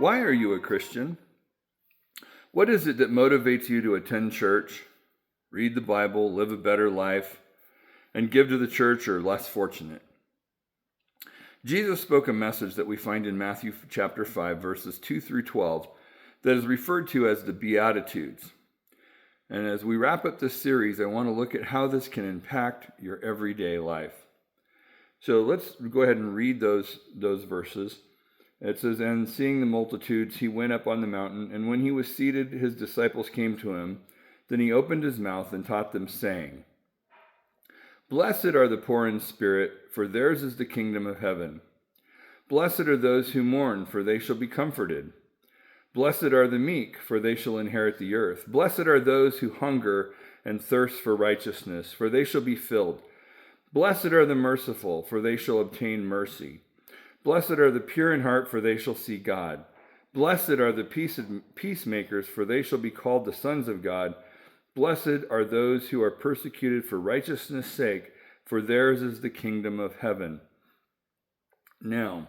Why are you a Christian? What is it that motivates you to attend church, read the Bible, live a better life, and give to the church or less fortunate? Jesus spoke a message that we find in Matthew chapter 5, verses 2 through 12, that is referred to as the Beatitudes. And as we wrap up this series, I want to look at how this can impact your everyday life. So let's go ahead and read those verses. It says, "And seeing the multitudes, he went up on the mountain, and when he was seated, his disciples came to him. Then he opened his mouth and taught them, saying, 'Blessed are the poor in spirit, for theirs is the kingdom of heaven. Blessed are those who mourn, for they shall be comforted. Blessed are the meek, for they shall inherit the earth. Blessed are those who hunger and thirst for righteousness, for they shall be filled. Blessed are the merciful, for they shall obtain mercy. Blessed are the pure in heart, for they shall see God. Blessed are the peacemakers, for they shall be called the sons of God. Blessed are those who are persecuted for righteousness' sake, for theirs is the kingdom of heaven.' Now,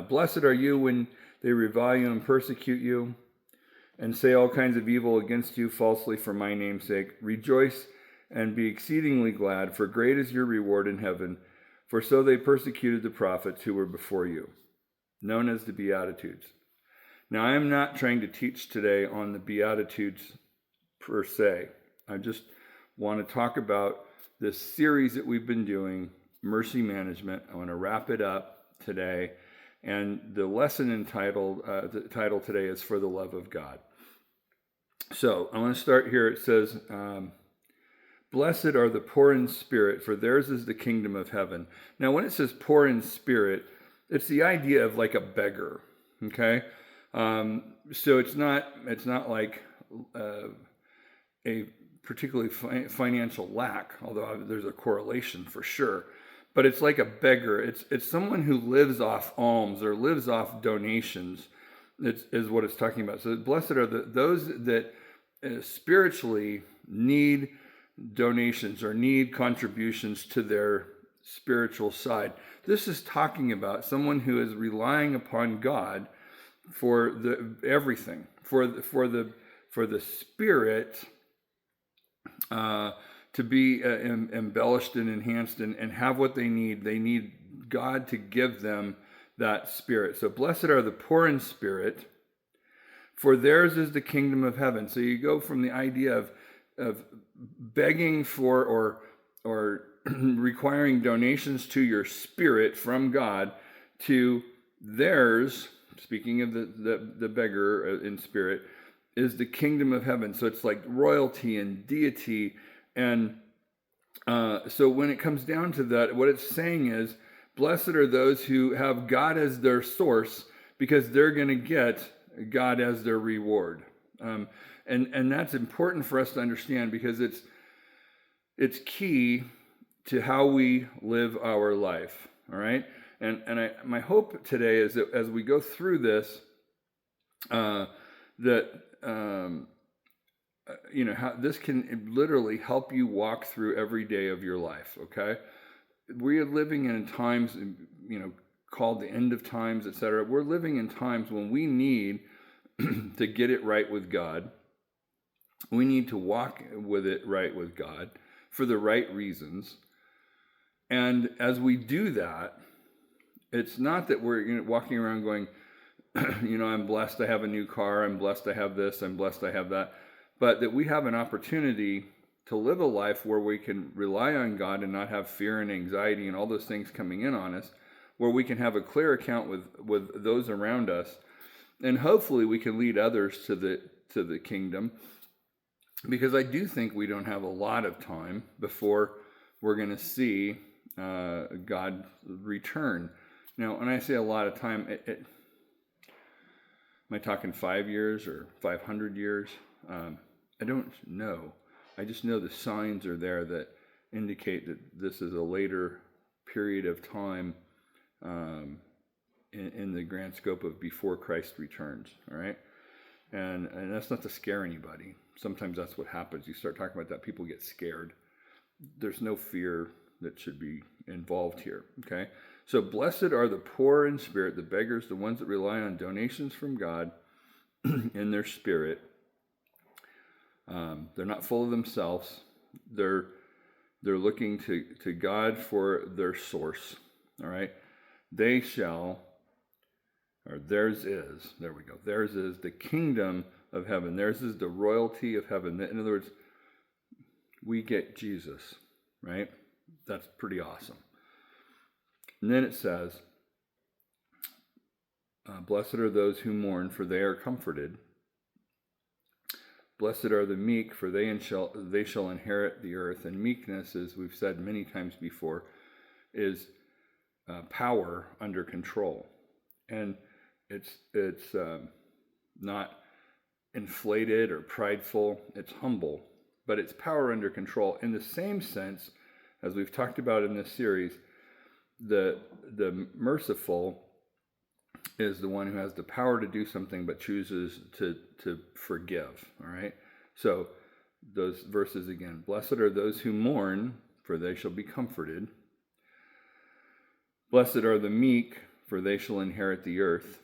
blessed are you when they revile you and persecute you, and say all kinds of evil against you falsely for my name's sake. Rejoice and be exceedingly glad, for great is your reward in heaven. For so they persecuted the prophets who were before you," known as the Beatitudes. Now, I am not trying to teach today on the Beatitudes per se. I just want to talk about this series that we've been doing, Mercy Management. I want to wrap it up today. And the lesson the title today is For the Love of God. So I want to start here. It says, "Blessed are the poor in spirit, for theirs is the kingdom of heaven." Now, when it says poor in spirit, it's the idea of like a beggar, okay? So it's not like a particularly financial lack, although there's a correlation for sure. But it's like a beggar. It's someone who lives off alms or lives off donations. Is what it's talking about. So blessed are those that spiritually need donations or need contributions to their spiritual side. This is talking about someone who is relying upon God for everything, for the spirit to be embellished and enhanced and have what they need. They need God to give them that spirit. So blessed are the poor in spirit, for theirs is the kingdom of heaven. So you go from the idea of begging for or requiring donations to your spirit from God to theirs, speaking of the beggar in spirit, is the kingdom of heaven. So it's like royalty and deity. And so when it comes down to that, what it's saying is, blessed are those who have God as their source, because they're going to get God as their reward. And that's important for us to understand, because it's key to how we live our life. All right. And my hope today is that as we go through this, how this can literally help you walk through every day of your life. Okay. We are living in times, called the end of times, etc. We're living in times when we need to get it right with God. We need to walk with it right with God for the right reasons. And as we do that, it's not that we're walking around going, I'm blessed I have a new car, I'm blessed I have this, I'm blessed I have that, but that we have an opportunity to live a life where we can rely on God and not have fear and anxiety and all those things coming in on us, where we can have a clear account with those around us, and hopefully we can lead others to the kingdom, because I do think we don't have a lot of time before we're going to see God return. Now, when I say a lot of time, am I talking 5 years or 500 years? I don't know. I just know the signs are there that indicate that this is a later period of time in the grand scope of before Christ returns, all right? And that's not to scare anybody. Sometimes that's what happens. You start talking about that, people get scared. There's no fear that should be involved here, okay? So blessed are the poor in spirit, the beggars, the ones that rely on donations from God in their spirit. They're not full of themselves. They're looking to God for their source. All right. They shall, or theirs is, there we go. Theirs is the kingdom of heaven. Theirs is the royalty of heaven. In other words, we get Jesus, right? That's pretty awesome. And then it says, blessed are those who mourn, for they are comforted. Blessed are the meek, for they shall inherit the earth. And meekness, as we've said many times before, is power under control. And it's not inflated or prideful. It's humble, but it's power under control. In the same sense, as we've talked about in this series, the merciful is the one who has the power to do something but chooses to forgive. All right. So those verses again. Blessed are those who mourn, for they shall be comforted. Blessed are the meek, for they shall inherit the earth.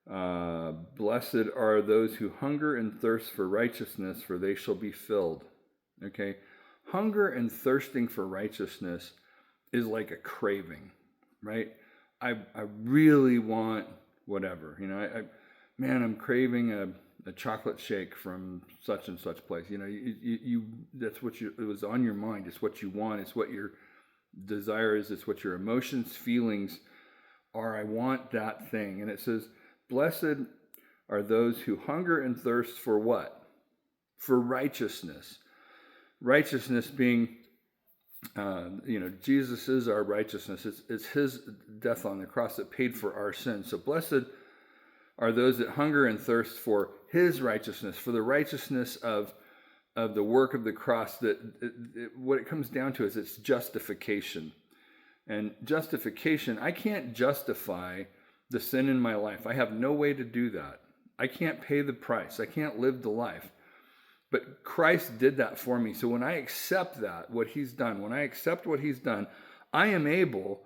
Blessed are those who hunger and thirst for righteousness, for they shall be filled. Okay. Hunger and thirsting for righteousness is like a craving, right? I really want whatever, I'm craving a chocolate shake from such and such place. You that's what it was on your mind. It's what you want. It's what your desire is. It's what your emotions, feelings are. I want that thing. And it says, blessed are those who hunger and thirst for what? For righteousness. Righteousness being, Jesus is our righteousness. It's his death on the cross that paid for our sins. So blessed are those that hunger and thirst for his righteousness, for the righteousness of the work of the cross. What it comes down to is it's justification. And justification, I can't justify the sin in my life. I have no way to do that. I can't pay the price. I can't live the life. But Christ did that for me. So when I accept that, what he's done, I am able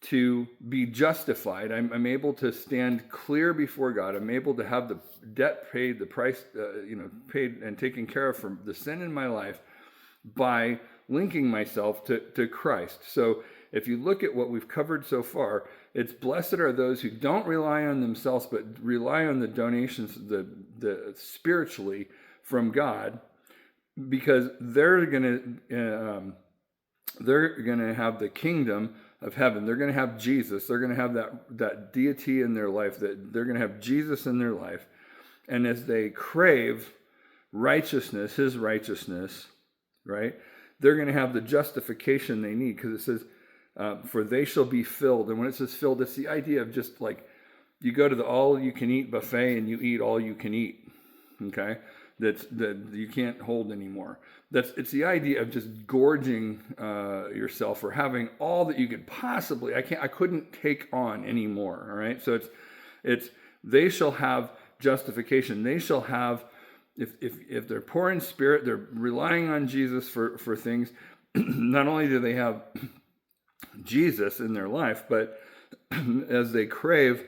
to be justified. I'm able to stand clear before God. I'm able to have the debt paid, the price, paid and taken care of from the sin in my life by linking myself to Christ. So if you look at what we've covered so far, it's blessed are those who don't rely on themselves, but rely on the donations, the spiritually from God, because they're gonna have the kingdom of heaven. They're gonna have Jesus. They're gonna have that deity in their life. That they're gonna have Jesus in their life, and as they crave righteousness, His righteousness, right? They're gonna have the justification they need, because it says, "For they shall be filled." And when it says filled, it's the idea of just like you go to the all-you-can-eat buffet and you eat all you can eat. Okay. That you can't hold anymore. It's the idea of just gorging yourself or having all that you could possibly. I couldn't take on anymore. All right. So it's they shall have justification. They shall have, if they're poor in spirit, they're relying on Jesus for things. Not only do they have Jesus in their life, but as they crave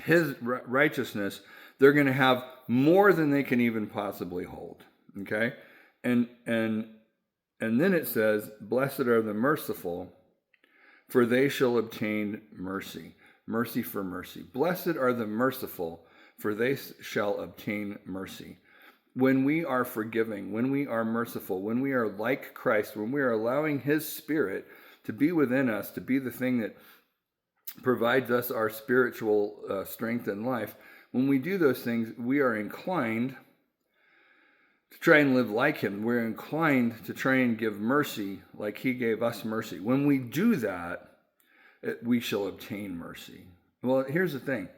His righteousness, they're going to have more than they can even possibly hold. Okay? And then it says, blessed are the merciful, for they shall obtain mercy. Mercy for mercy. Blessed are the merciful, for they shall obtain mercy. When we are forgiving, when we are merciful, when we are like Christ, when we are allowing His Spirit to be within us, to be the thing that provides us our spiritual strength and life, when we do those things, we are inclined to try and live like Him. We're inclined to try and give mercy like He gave us mercy. When we do that, we shall obtain mercy. Well, here's the thing.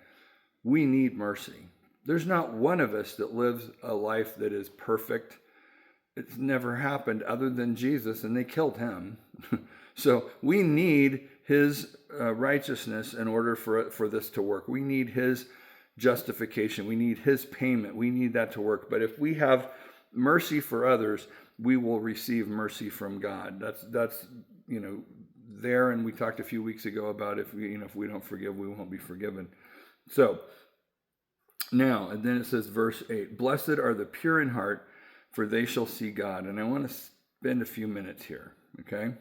We need mercy. There's not one of us that lives a life that is perfect. It's never happened other than Jesus, and they killed Him. So we need His righteousness in order for this to work. We need His justification. We need His payment. We need that to work. But if we have mercy for others, we will receive mercy from God. That's there, and we talked a few weeks ago about if we don't forgive, we won't be forgiven. So now, and then it says, verse 8, blessed are the pure in heart, for they shall see God. And I want to spend a few minutes here, okay?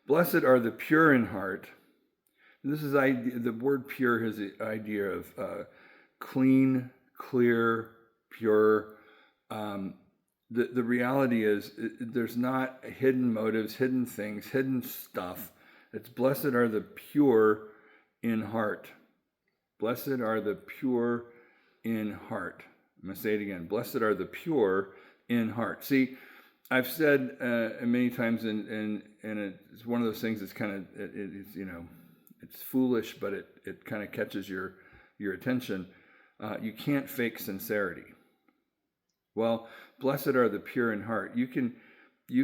Blessed are the pure in heart. This is the word pure has the idea of clean, clear, pure. The reality is there's not hidden motives, hidden things, hidden stuff. It's blessed are the pure in heart. Blessed are the pure in heart. I'm going to say it again. Blessed are the pure in heart. See, I've said many times, and it's one of those things that's kind of, it's foolish, but it kind of catches your attention. You can't fake sincerity. Well, blessed are the pure in heart. You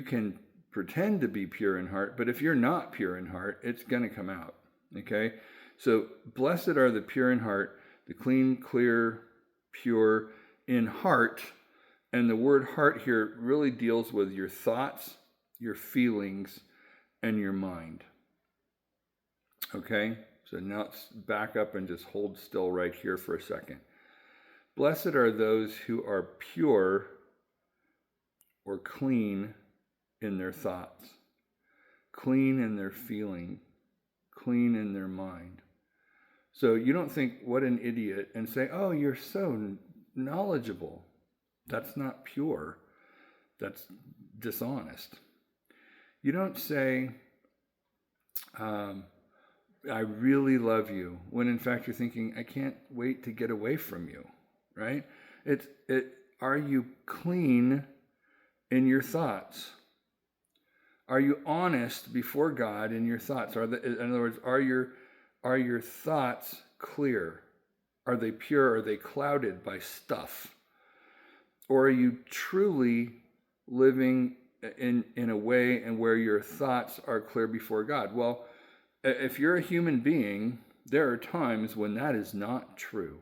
can pretend to be pure in heart, but if you're not pure in heart, it's going to come out. Okay? So blessed are the pure in heart, the clean, clear, pure in heart. And the word heart here really deals with your thoughts, your feelings, and your mind. Okay? So now let's back up and just hold still right here for a second. Blessed are those who are pure or clean in their thoughts, clean in their feeling, clean in their mind. So you don't think, what an idiot, and say, oh, you're so knowledgeable. That's not pure. That's dishonest. You don't say, I really love you, when in fact you're thinking, I can't wait to get away from you, right? Are you clean in your thoughts? Are you honest before God in your thoughts? In other words, are your thoughts clear? Are they pure? Are they clouded by stuff? Or are you truly living in a way and where your thoughts are clear before God? Well, if you're a human being, there are times when that is not true.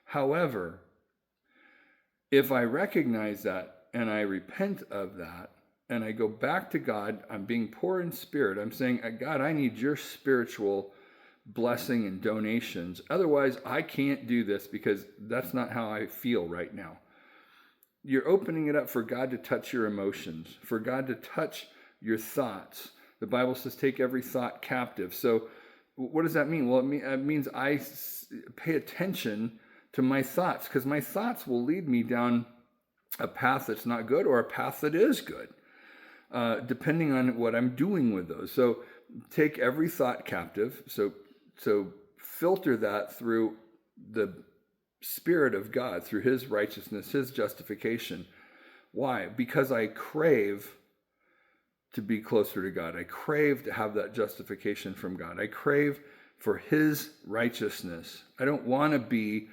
However, if I recognize that and I repent of that, and I go back to God, I'm being poor in spirit. I'm saying, God, I need your spiritual blessing and donations. Otherwise, I can't do this because that's not how I feel right now. You're opening it up for God to touch your emotions, for God to touch your thoughts. The Bible says, take every thought captive. So what does that mean? Well, it means I pay attention to my thoughts, because my thoughts will lead me down a path that's not good or a path that is good. Depending on what I'm doing with those. So take every thought captive. So filter that through the Spirit of God, through his righteousness, his justification. Why? Because I crave to be closer to God. I crave to have that justification from God. I crave for his righteousness. I don't want to be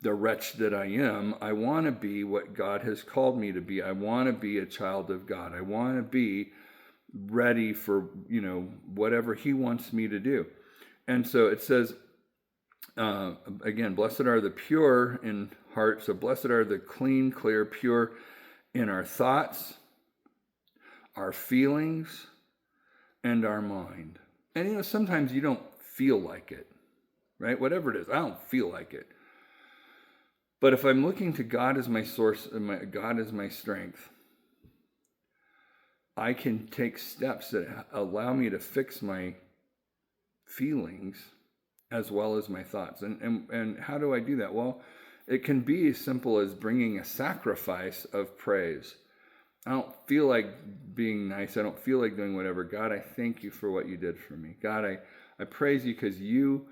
the wretch that I am. I want to be what God has called me to be. I want to be a child of God. I want to be ready for, whatever he wants me to do. And so it says, again, blessed are the pure in heart. So blessed are the clean, clear, pure in our thoughts, our feelings, and our mind. And, sometimes you don't feel like it, right? Whatever it is, I don't feel like it. But if I'm looking to God as my source, and God as my strength, I can take steps that allow me to fix my feelings as well as my thoughts. And how do I do that? Well, it can be as simple as bringing a sacrifice of praise. I don't feel like being nice. I don't feel like doing whatever. God, I thank you for what you did for me. God, I praise you because you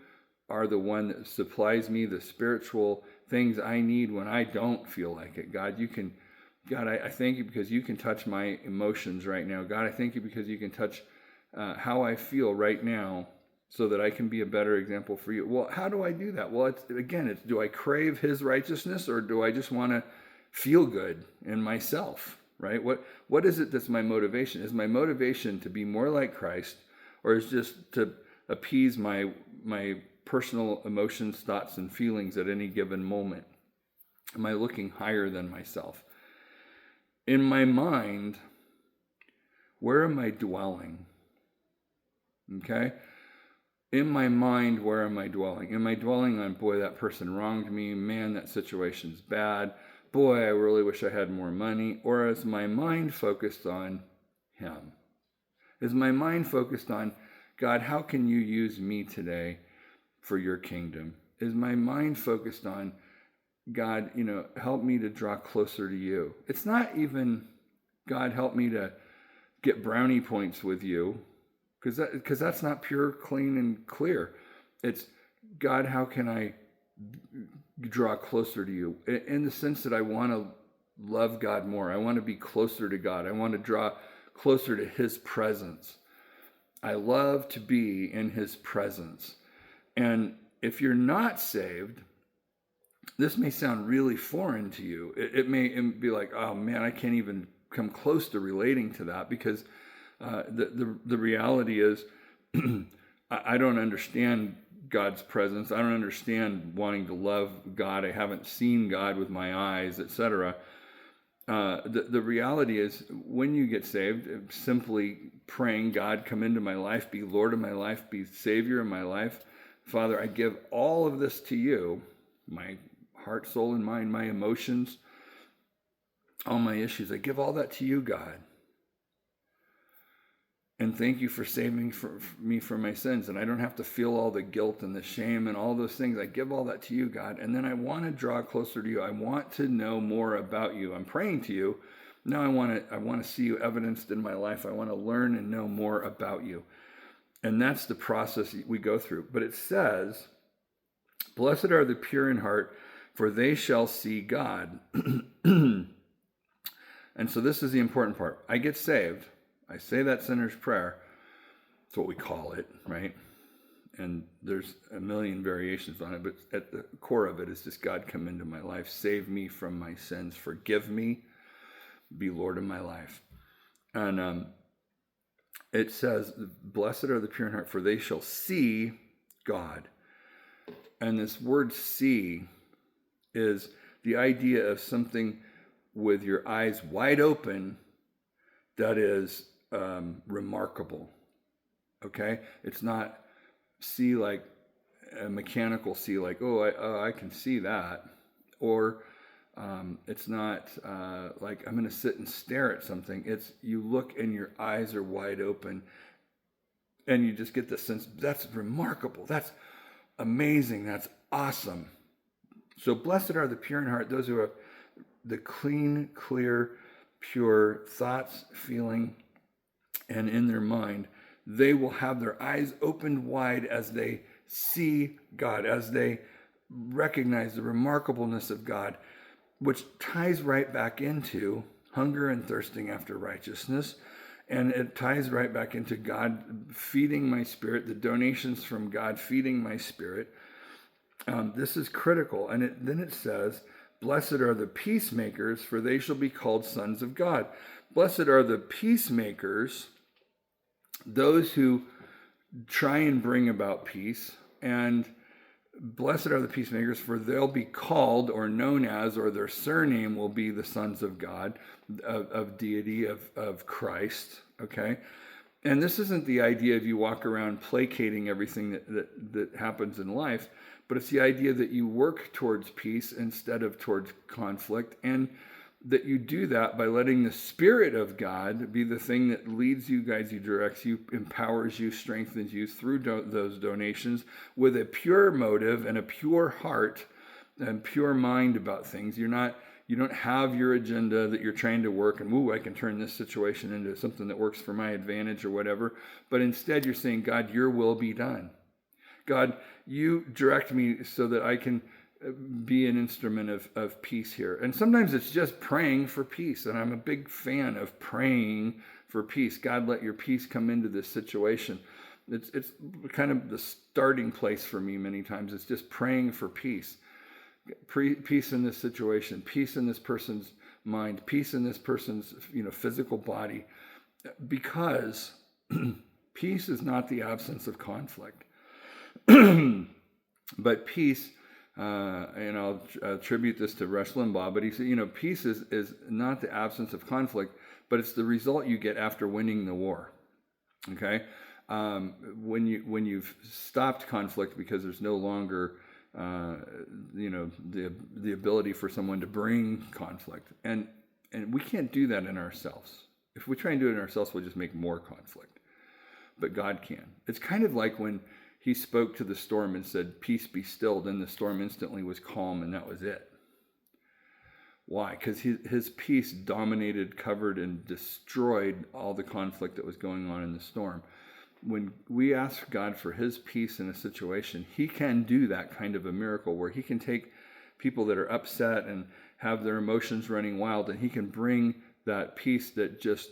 are the one that supplies me the spiritual things I need when I don't feel like it. God, I thank you because you can touch my emotions right now. God, I thank you because you can touch how I feel right now so that I can be a better example for you. Well, how do I do that? Well, do I crave his righteousness, or do I just want to feel good in myself, right? What is it that's my motivation? Is my motivation to be more like Christ, or is just to appease my personal emotions, thoughts, and feelings at any given moment? Am I looking higher than myself? In my mind, where am I dwelling? Okay? In my mind, where am I dwelling? Am I dwelling on, boy, that person wronged me, man, that situation's bad, boy, I really wish I had more money? Or is my mind focused on him? Is my mind focused on, God, how can you use me today for your kingdom? Is my mind focused on, God, help me to draw closer to you? It's not even, God, help me to get brownie points with you, because that's not pure, clean, and clear. It's, God, how can I draw closer to you? In the sense that I want to love God more. I want to be closer to God. I want to draw closer to his presence. I love to be in his presence. And if you're not saved, this may sound really foreign to you. It may be like, oh man, I can't even come close to relating to that, because the reality is I don't understand God's presence. I don't understand wanting to love God. I haven't seen God with my eyes, etc. The reality is, when you get saved, simply praying, God, come into my life, be Lord of my life, be Savior of my life. Father, I give all of this to you, my heart, soul, and mind, my emotions, all my issues. I give all that to you, God. And thank you for saving me from my sins. And I don't have to feel all the guilt and the shame and all those things. I give all that to you, God. And then I want to draw closer to you. I want to know more about you. I'm praying to you. Now I want to see you evidenced in my life. I want to learn and know more about you. And that's the process we go through. But it says, blessed are the pure in heart, for they shall see God. And so this is the important part. I get saved. I say that sinner's prayer. It's what we call it, right? And there's a million variations on it, but at the core of it is just, God, come into my life, save me from my sins, forgive me, be Lord of my life. And it says, blessed are the pure in heart, for they shall see God. And this word see is the idea of something with your eyes wide open that is remarkable. Okay? It's not see like a mechanical see, like, I can see that. Or it's not like I'm going to sit and stare at something. It's you look and your eyes are wide open and you just get the sense, that's remarkable. That's amazing. That's awesome. So blessed are the pure in heart, those who have the clean, clear, pure thoughts, feeling, and in their mind. They will have their eyes opened wide as they see God, as they recognize the remarkableness of God, which ties right back into hunger and thirsting after righteousness. And it ties right back into God feeding my spirit, the donations from God feeding my spirit. This is critical. And then it says, blessed are the peacemakers, for they shall be called sons of God. Blessed are the peacemakers, those who try and bring about peace. And blessed are the peacemakers, for they'll be called or known as, or their surname will be the sons of God, of deity, of Christ. Okay? And this isn't the idea of you walk around placating everything that happens in life, but it's the idea that you work towards peace instead of towards conflict, and that you do that by letting the Spirit of God be the thing that leads you, guides you, directs you, empowers you, strengthens you through those donations with a pure motive and a pure heart and pure mind about things. You don't have your agenda that you're trying to work and, I can turn this situation into something that works for my advantage or whatever. But instead you're saying, God, your will be done. God, you direct me so that I can be an instrument of peace here. And sometimes it's just praying for peace. And I'm a big fan of praying for peace. God, let your peace come into this situation. It's kind of the starting place for me many times. It's just praying for peace. Peace in this situation, peace in this person's mind, peace in this person's physical body. Because peace is not the absence of conflict. But peace, and I'll attribute this to Rush Limbaugh, but he said, peace is not the absence of conflict, but it's the result you get after winning the war. Okay? When you've stopped conflict because there's no longer the ability for someone to bring conflict, and we can't do that in ourselves. If we try and do it in ourselves, we'll just make more conflict. But God can. It's kind of like when he spoke to the storm and said, "Peace, be still." Then the storm instantly was calm, and that was it. Why? Because his peace dominated, covered, and destroyed all the conflict that was going on in the storm. When we ask God for his peace in a situation, he can do that kind of a miracle where he can take people that are upset and have their emotions running wild, and he can bring that peace that just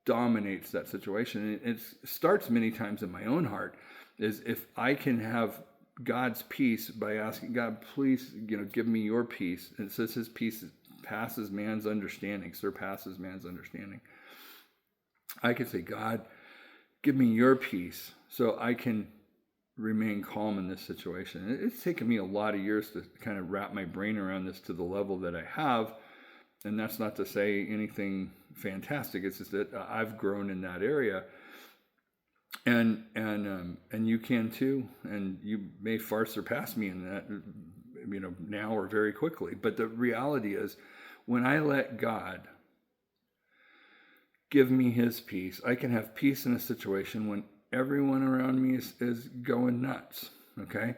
dominates that situation. And it starts many times in my own heart, is if I can have God's peace by asking God, please, give me your peace. And it says his peace passes man's understanding, surpasses man's understanding. I can say, God, give me your peace so I can remain calm in this situation. It's taken me a lot of years to kind of wrap my brain around this to the level that I have. And that's not to say anything fantastic. It's just that I've grown in that area. And you can too. And you may far surpass me in that, now or very quickly. But the reality is, when I let God give me his peace, I can have peace in a situation when everyone around me is going nuts. Okay?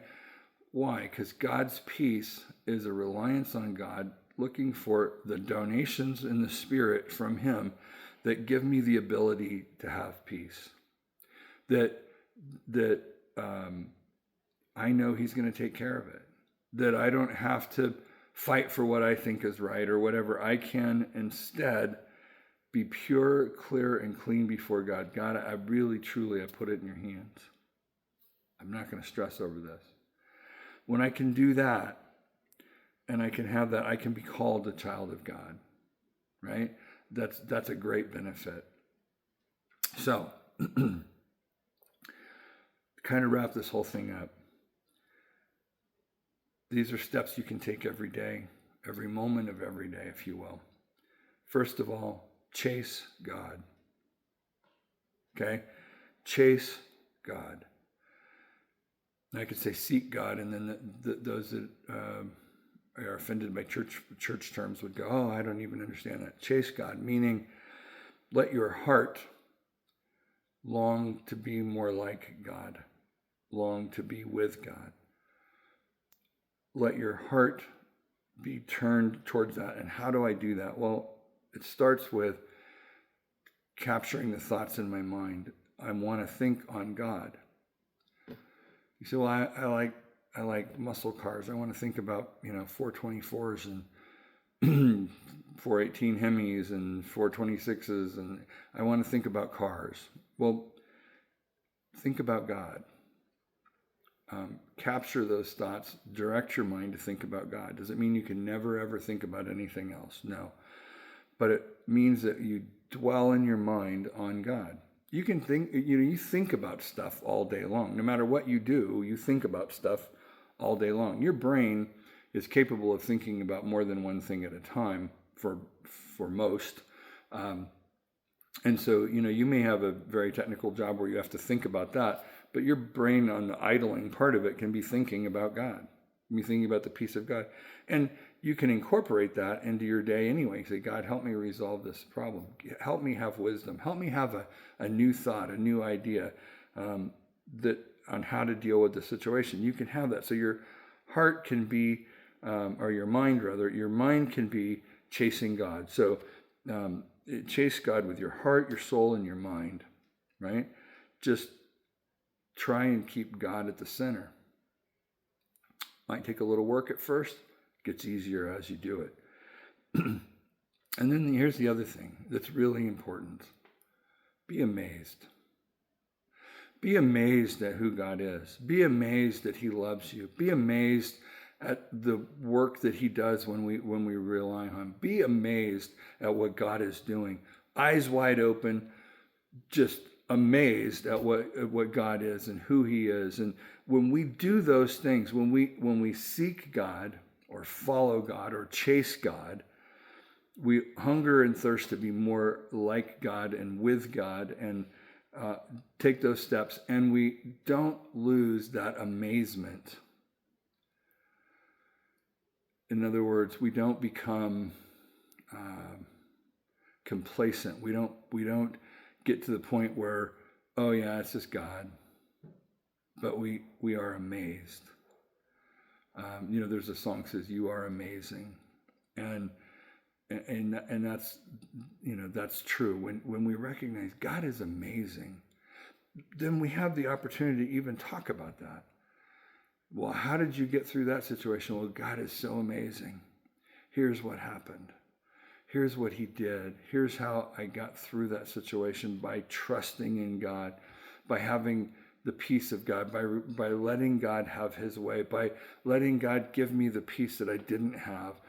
Why? Because God's peace is a reliance on God, looking for the donations in the Spirit from him that give me the ability to have peace. That I know he's going to take care of it. That I don't have to fight for what I think is right or whatever. I can instead be pure, clear, and clean before God. God, I really, truly, I put it in your hands. I'm not going to stress over this. When I can do that, and I can have that, I can be called a child of God, right? That's a great benefit. So, kind of wrap this whole thing up. These are steps you can take every day, every moment of every day, if you will. First of all, chase God. Okay? Chase God. And I could say seek God, and then those that are offended by church terms would go, oh, I don't even understand that. Chase God, meaning let your heart long to be more like God, long to be with God. Let your heart be turned towards that. And how do I do that? Well, it starts with capturing the thoughts in my mind. I want to think on God. You say, well, I like muscle cars. I want to think about 424s and 418 Hemis and 426s, and I want to think about cars. Well, think about God. Capture those thoughts. Direct your mind to think about God. Does it mean you can never ever think about anything else? No, but it means that you dwell in your mind on God. You can think. You think about stuff all day long. No matter what you do, you think about stuff all day long. Your brain is capable of thinking about more than one thing at a time for most. And so, you may have a very technical job where you have to think about that, but your brain on the idling part of it can be thinking about God, be thinking about the peace of God. And you can incorporate that into your day anyway. Say, God, help me resolve this problem. Help me have wisdom. Help me have a new thought, a new idea that on how to deal with the situation. You can have that. So your heart can be, or your mind can be chasing God. So chase God with your heart, your soul, and your mind, right? Just try and keep God at the center. Might take a little work at first. Gets easier as you do it. And then here's the other thing that's really important. Be amazed. Be amazed at who God is. Be amazed that he loves you. Be amazed at the work that he does when we rely on him. Be amazed at what God is doing. Eyes wide open, just amazed at what God is and who he is. And when we do those things, when we seek God or follow God or chase God, we hunger and thirst to be more like God and with God, and take those steps and we don't lose that amazement. In other words, we don't become complacent. We don't get to the point where, oh yeah, it's just God. But we are amazed. There's a song that says, "You are amazing," and that's that's true. When we recognize God is amazing, then we have the opportunity to even talk about that. Well, how did you get through that situation? Well, God is so amazing. Here's what happened. Here's what he did. Here's how I got through that situation by trusting in God, by having the peace of God, by letting God have his way, by letting God give me the peace that I didn't have.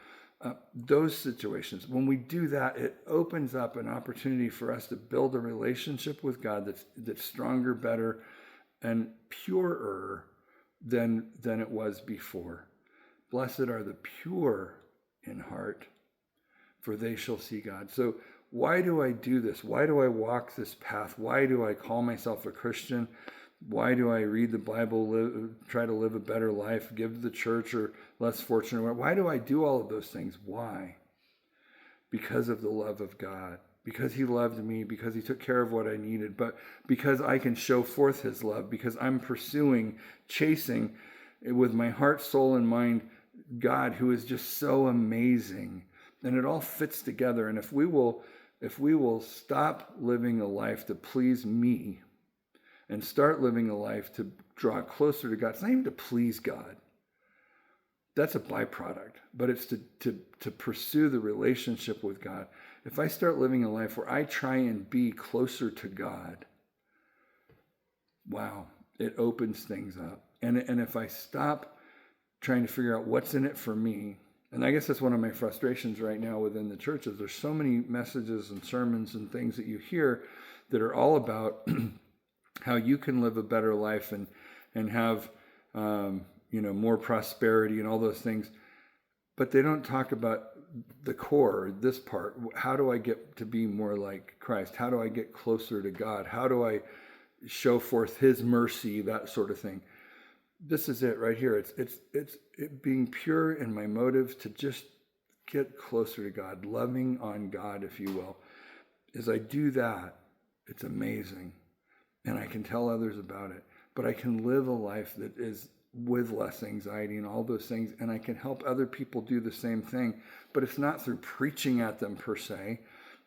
Those situations, when we do that, it opens up an opportunity for us to build a relationship with God that's stronger, better, and purer than it was before. Blessed are the pure in heart, for they shall see God. So why do I do this? Why do I walk this path? Why do I call myself a Christian? Why do I read the Bible, try to live a better life, give to the church or less fortunate? Why do I do all of those things? Why? Because of the love of God. Because he loved me, because he took care of what I needed, but because I can show forth his love, because I'm chasing with my heart, soul, and mind God, who is just so amazing. And it all fits together. And if we will stop living a life to please me and start living a life to draw closer to God, it's not even to please God. That's a byproduct, but it's to pursue the relationship with God. If I start living a life where I try and be closer to God, wow, it opens things up. And if I stop trying to figure out what's in it for me, and I guess that's one of my frustrations right now within the church, is there's so many messages and sermons and things that you hear that are all about how you can live a better life and have more prosperity and all those things, but they don't talk about the core, this part. How do I get to be more like Christ? How do I get closer to God? How do I show forth his mercy? That sort of thing. This is it right here. It's being pure in my motives to just get closer to God, loving on God, if you will. As I do that, it's amazing. And I can tell others about it. But I can live a life that is with less anxiety and all those things. And I can help other people do the same thing. But it's not through preaching at them per se.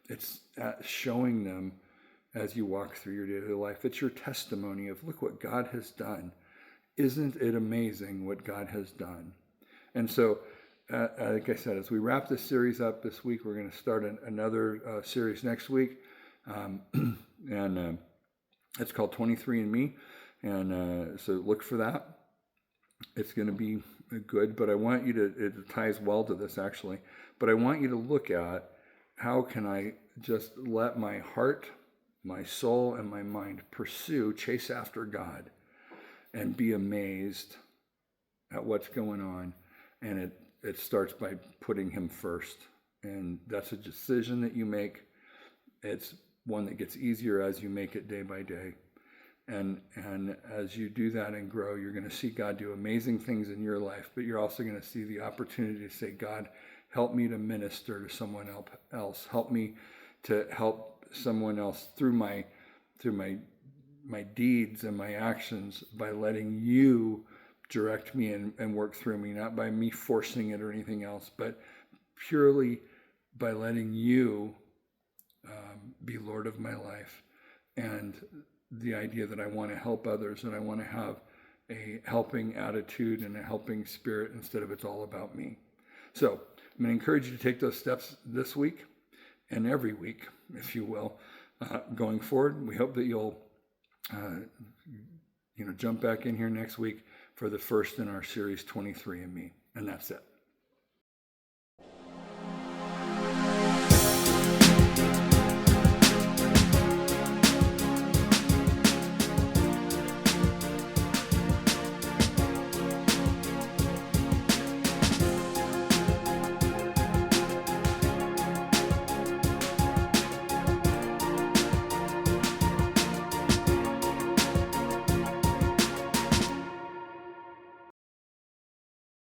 It's at showing them as you walk through your daily life. It's your testimony of, look what God has done. Isn't it amazing what God has done? And so, like I said, as we wrap this series up this week, we're going to start another series next week. And it's called 23andMe. And so look for that. It's going to be good, but I want you to, it ties well to this actually, but I want you to look at how can I just let my heart, my soul, and my mind chase after God and be amazed at what's going on. And it starts by putting him first. And that's a decision that you make. It's one that gets easier as you make it day by day. And as you do that and grow, you're going to see God do amazing things in your life, but you're also going to see the opportunity to say, God, help me to minister to someone else. Help me to help someone else through my deeds and my actions, by letting you direct me and work through me, not by me forcing it or anything else, but purely by letting you be Lord of my life. And the idea that I want to help others and I want to have a helping attitude and a helping spirit instead of it's all about me. So I'm going to encourage you to take those steps this week and every week, if you will, going forward. We hope that you'll jump back in here next week for the first in our series, 23andMe. And that's it.